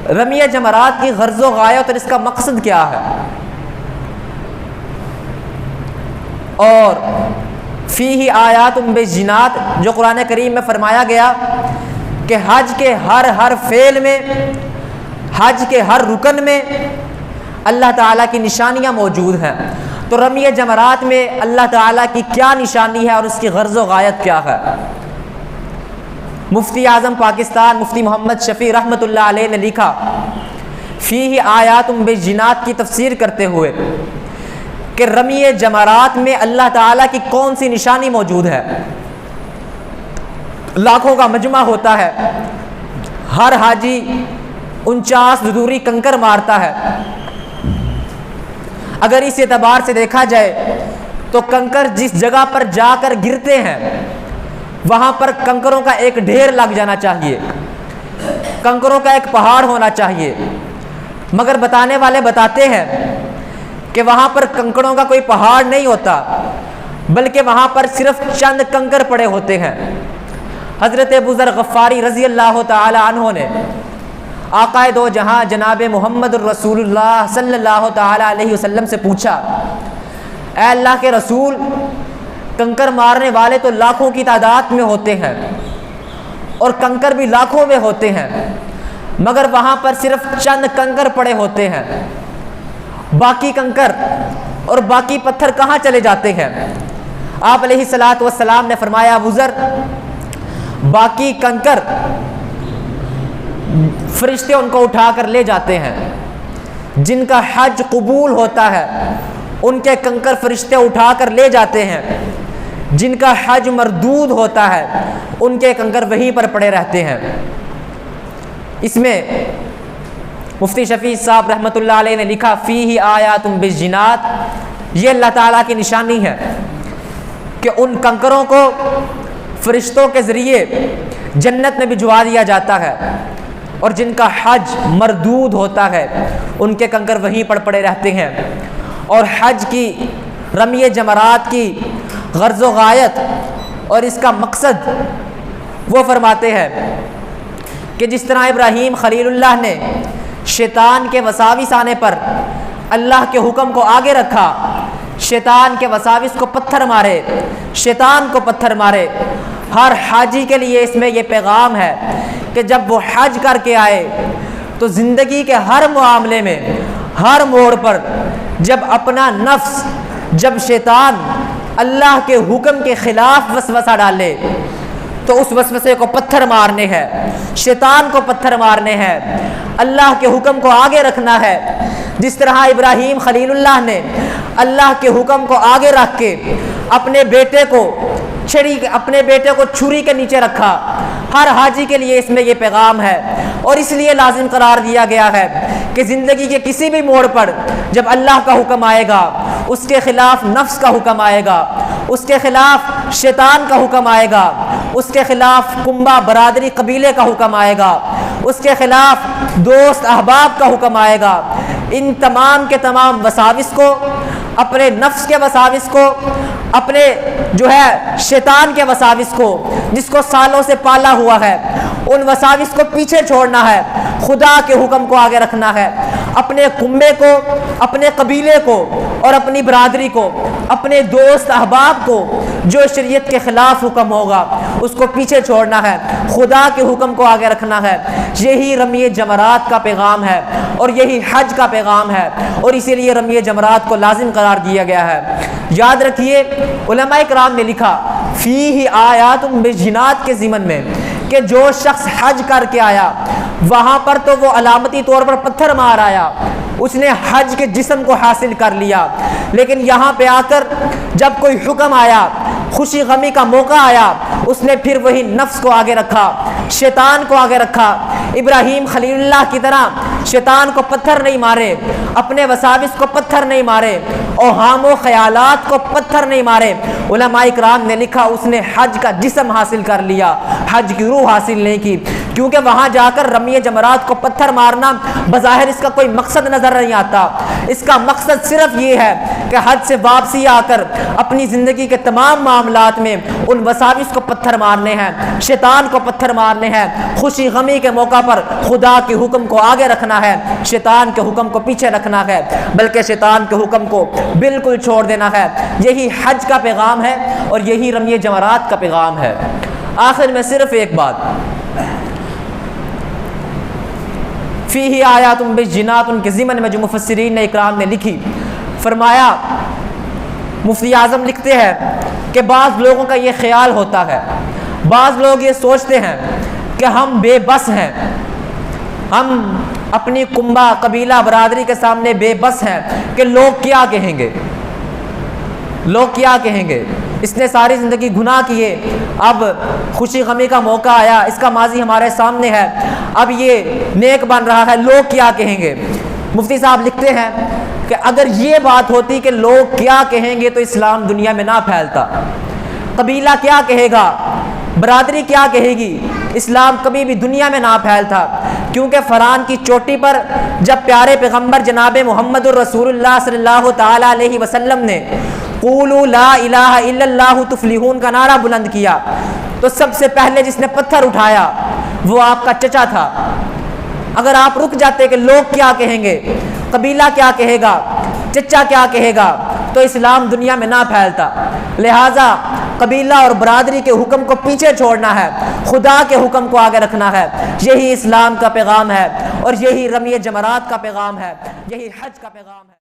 رمی جمرات کی غرض و غایت اور اس کا مقصد کیا ہے، اور فیہ آیات بینات جو قرآن کریم میں فرمایا گیا کہ حج کے ہر فعل میں، حج کے ہر رکن میں اللہ تعالیٰ کی نشانیاں موجود ہیں۔ تو رمی جمرات میں اللہ تعالیٰ کی کیا نشانی ہے اور اس کی غرض و غایت کیا ہے؟ مفتی اعظم پاکستان مفتی محمد شفیع رحمۃ اللہ علیہ نے لکھا فیہ آیات بینات کی تفسیر کرتے ہوئے کہ رمی جمرات میں اللہ تعالیٰ کی کون سی نشانی موجود ہے۔ لاکھوں کا مجمع ہوتا ہے، ہر حاجی 49 دھتوری کنکر مارتا ہے۔ اگر اس اعتبار سے دیکھا جائے تو کنکر جس جگہ پر جا کر گرتے ہیں وہاں پر کنکروں کا ایک ڈھیر لگ جانا چاہیے، کنکروں کا ایک پہاڑ ہونا چاہیے، مگر بتانے والے بتاتے ہیں کہ وہاں پر کنکروں کا کوئی پہاڑ نہیں ہوتا، بلکہ وہاں پر صرف چند کنکر پڑے ہوتے ہیں۔ حضرت ابو ذر غفاری رضی اللہ تعالی عنہ نے آقا دو جہاں جناب محمد الرسول اللہ صلی اللہ تعالی علیہ وسلم سے پوچھا، اے اللہ کے رسول، کنکر مارنے والے تو لاکھوں کی تعداد میں ہوتے ہیں اور کنکر بھی لاکھوں میں ہوتے ہیں، مگر وہاں پر صرف چند کنکر پڑے ہوتے ہیں، باقی کنکر اور باقی پتھر کہاں چلے جاتے ہیں؟ آپ علیہ الصلوۃ والسلام نے فرمایا، ابو ذر، باقی کنکر فرشتے ان کو اٹھا کر لے جاتے ہیں، جن کا حج قبول ہوتا ہے ان کے کنکر فرشتے اٹھا کر لے جاتے ہیں، جن کا حج مردود ہوتا ہے ان کے کنکر وہیں پر پڑے رہتے ہیں۔ اس میں مفتی شفیع صاحب رحمۃ اللہ علیہ نے لکھا فیہ آیات بینات، یہ اللہ تعالیٰ کی نشانی ہے کہ ان کنکروں کو فرشتوں کے ذریعے جنت میں بھجوا دیا جاتا ہے، اور جن کا حج مردود ہوتا ہے ان کے کنکر وہیں پر پڑے رہتے ہیں۔ اور حج کی رمی جمرات کی غرض و غایت اور اس کا مقصد وہ فرماتے ہیں کہ جس طرح ابراہیم خلیل اللہ نے شیطان کے وساوس آنے پر اللہ کے حکم کو آگے رکھا، شیطان کے وساوس کو پتھر مارے، شیطان کو پتھر مارے، ہر حاجی کے لیے اس میں یہ پیغام ہے کہ جب وہ حج کر کے آئے تو زندگی کے ہر معاملے میں، ہر موڑ پر جب اپنا نفس، جب شیطان اللہ کے حکم کے خلاف وسوسہ ڈالے تو اس وسوسے کو پتھر مارنے ہیں، شیطان کو پتھر مارنے ہیں، اللہ کے حکم کو آگے رکھنا ہے۔ جس طرح ابراہیم خلیل اللہ نے اللہ کے حکم کو آگے رکھ کے اپنے بیٹے کو چھری کے نیچے رکھا، ہر حاجی کے لیے اس میں یہ پیغام ہے، اور اس لیے لازم قرار دیا گیا ہے کہ زندگی کے کسی بھی موڑ پر جب اللہ کا حکم آئے گا، اس کے خلاف نفس کا حکم آئے گا، اس کے خلاف شیطان کا حکم آئے گا، اس کے خلاف کنبہ برادری قبیلے کا حکم آئے گا، اس کے خلاف دوست احباب کا حکم آئے گا، ان تمام کے تمام وساوس کو، اپنے نفس کے وساوس کو، اپنے شیطان کے وساوس کو جس کو سالوں سے پالا ہوا ہے، ان وساوس کو پیچھے چھوڑنا ہے، خدا کے حکم کو آگے رکھنا ہے، اپنے کنبے کو، اپنے قبیلے کو اور اپنی برادری کو، اپنے دوست احباب کو جو شریعت کے خلاف حکم ہوگا اس کو پیچھے چھوڑنا ہے، خدا کے حکم کو آگے رکھنا ہے۔ یہی رمی جمرات کا پیغام ہے اور یہی حج کا پیغام ہے، اور اسی لیے رمی جمرات کو لازم قرار دیا گیا ہے۔ یاد رکھیے، علماء کرام نے لکھا فیہ آیات بینات کے ضمن میں کہ جو شخص حج کر کے آیا وہاں پر تو وہ علامتی طور پر پتھر مار آیا، اس نے حج کے جسم کو حاصل کر لیا، لیکن یہاں پہ آ کر جب کوئی حکم آیا، خوشی غمی کا موقع آیا، اس نے پھر وہی نفس کو آگے رکھا، شیطان کو آگے رکھا۔ ابراہیم خلیل اللہ کی طرح شیطان کو پتھر نہیں مارے، اپنے وساوس کو پتھر نہیں مارے، اوہام و خیالات کو پتھر نہیں مارے۔ علماء کرام نے لکھا اس نے حج کا جسم حاصل کر لیا، حج کی روح حاصل نہیں کی، کیونکہ وہاں جا کر رمی جمرات کو پتھر مارنا بظاہر اس کا کوئی مقصد نظر نہیں آتا. اس کا مقصد صرف یہ ہے کہ حج سے واپسی آ کر اپنی زندگی کے تمام معاملات میں ان وساوس کو پتھر مارنے ہیں, شیطان کو پتھر مارنے ہیں, خوشی غمی کے موقع پر خدا کے حکم کو آگے رکھنا ہے, شیطان کے حکم کو پیچھے رکھنا ہے, بلکہ شیطان کے حکم کو بالکل چھوڑ دینا ہے. یہی حج کا پیغام ہے اور یہی رمی جمرات کا پیغام ہے. آخر میں صرف ایک بات, فیہ آیات بینات کے ضمن میں جو مفسرین نے اکرام نے لکھی, فرمایا مفتی اعظم لکھتے ہیں کہ بعض لوگوں کا یہ خیال ہوتا ہے, بعض لوگ یہ سوچتے ہیں کہ ہم بے بس ہیں, ہم اپنی کنبہ قبیلہ برادری کے سامنے بے بس ہیں کہ لوگ کیا کہیں گے, لوگ کیا کہیں گے. اس نے ساری زندگی گناہ کیے, اب خوشی غمی کا موقع آیا, اس کا ماضی ہمارے سامنے ہے, اب یہ نیک بن رہا ہے, لوگ کیا کہیں گے. مفتی صاحب لکھتے ہیں کہ اگر یہ بات ہوتی کہ لوگ کیا کہیں گے تو اسلام دنیا میں نہ پھیلتا. قبیلہ کیا کہے گا, برادری کیا کہے گی, اسلام کبھی بھی دنیا میں نہ پھیلتا. کیونکہ فرعون کی چوٹی پر جب پیارے پیغمبر جناب محمد الرسول اللہ صلی اللہ تعالیٰ علیہ وسلم نے قولوا لا الہ الا اللہ تفلحون کا نعرہ بلند کیا تو سب سے پہلے جس نے پتھر اٹھایا وہ آپ کا چچا تھا. اگر آپ رک جاتے کہ لوگ کیا کہیں گے, قبیلہ کیا کہے گا, چچا کیا کہے گا, تو اسلام دنیا میں نہ پھیلتا. لہٰذا قبیلہ اور برادری کے حکم کو پیچھے چھوڑنا ہے, خدا کے حکم کو آگے رکھنا ہے. یہی اسلام کا پیغام ہے اور یہی رمی جمرات کا پیغام ہے, یہی حج کا پیغام ہے.